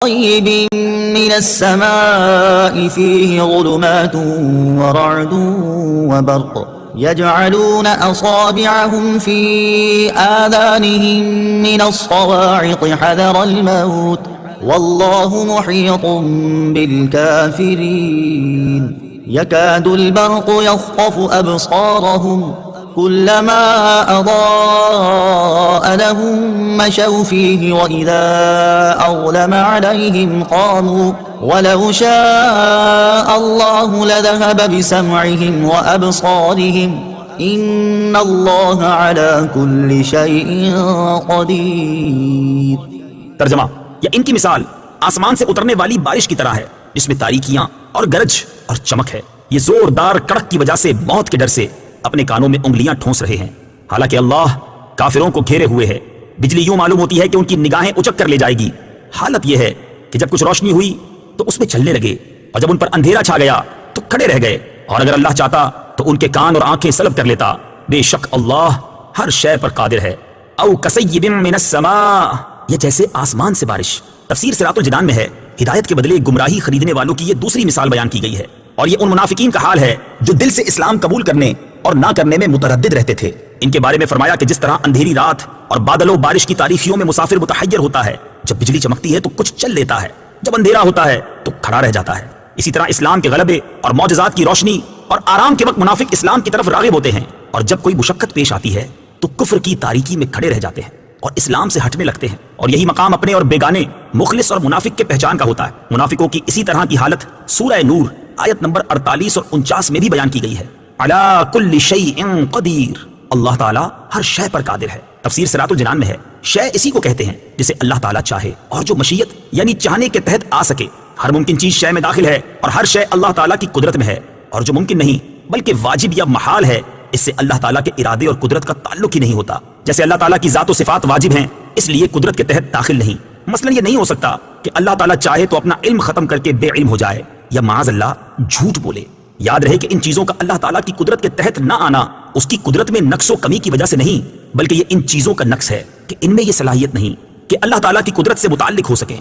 طيب من السماء فيه ظلمات ورعد وبرق يجعلون أصابعهم في آذانهم من الصواعق حذر الموت والله محيط بالكافرين يكاد البرق يخطف أبصارهم كلما أضاء لهم مشوا فيه وإذا أظلم عليهم قاموا ولو شاء الله لذهب بسمعهم وأبصارهم إن الله على كل شيء قدير. ترجمہ یا ان کی مثال آسمان سے اترنے والی بارش کی طرح ہے جس میں تاریکیاں اور گرج اور چمک ہے. یہ زوردار کڑک کی وجہ سے موت کے ڈر سے اپنے کانوں میں انگلیاں ٹھونس رہے ہیں، حالانکہ اللہ کافروں کو گھیرے ہوئے ہے. بجلی یوں معلوم ہوتی ہے کہ ان کی نگاہیں اچک کر لے جائے گی. حالت یہ ہے کہ جب کچھ روشنی ہوئی تو اس میں چلنے لگے، اور جب ان پر اندھیرا چھا گیا تو کھڑے رہ گئے، اور اگر اللہ چاہتا تو ان کے کان اور آنکھیں سلب کر لیتا. بے شک اللہ ہر شے پر قادر ہے. او کصیب من السماء، یہ جیسے آسمان سے بارش. تفسیر صراط الجنان میں ہے ہدایت کے بدلے گمراہی خریدنے والوں کی یہ دوسری مثال بیان کی گئی ہے، اور یہ ان منافقین کا حال ہے جو دل سے اسلام قبول کرنے اور نہ کرنے میں متردد رہتے تھے. ان کے بارے میں فرمایا کہ جس طرح اندھیری رات اور بادل و بارش کی تاریکیوں میں مسافر متحیر ہوتا ہے، جب بجلی چمکتی ہے تو کچھ چل لیتا ہے، جب اندھیرا ہوتا ہے تو کھڑا رہ جاتا ہے. اسی طرح اسلام کے غلبے اور معجزات کی روشنی اور آرام کے وقت منافق اسلام کی طرف راغب ہوتے ہیں، اور جب کوئی مشقت پیش آتی ہے تو کفر کی تاریکی میں کھڑے رہ جاتے ہیں اور اسلام سے ہٹنے لگتے ہیں. اور یہی مقام اپنے اور بیگانے، مخلص اور منافق کے پہچان کا ہوتا ہے. منافقوں کی اسی طرح کی حالت سورہ نور آیت نمبر 48 اور 49 میں بھی بیان کی گئی ہے. علی کل شیء قدیر، اللہ تعالیٰ ہر شے پر قادر ہے. تفسیر صراط الجنان میں ہے شے اسی کو کہتے ہیں جسے اللہ تعالیٰ چاہے اور جو مشیت یعنی چاہنے کے تحت آ سکے. ہر ممکن چیز شے میں داخل ہے اور ہر شے اللہ تعالیٰ کی قدرت میں ہے، اور جو ممکن نہیں بلکہ واجب یا محال ہے اس سے اللہ تعالیٰ کے ارادے اور قدرت کا تعلق ہی نہیں ہوتا. جیسے اللہ تعالیٰ کی ذات و صفات واجب ہیں اس لیے قدرت کے تحت داخل نہیں. مثلا یہ نہیں ہو سکتا کہ اللہ تعالیٰ چاہے تو اپنا علم ختم کر کے بے علم ہو جائے یا معاذ اللہ جھوٹ بولے. یاد رہے کہ ان چیزوں کا اللہ تعالیٰ کی قدرت کے تحت نہ آنا اس کی قدرت میں نقص و کمی کی وجہ سے نہیں، بلکہ یہ ان چیزوں کا نقص ہے کہ ان میں یہ صلاحیت نہیں کہ اللہ تعالیٰ کی قدرت سے متعلق ہو سکیں.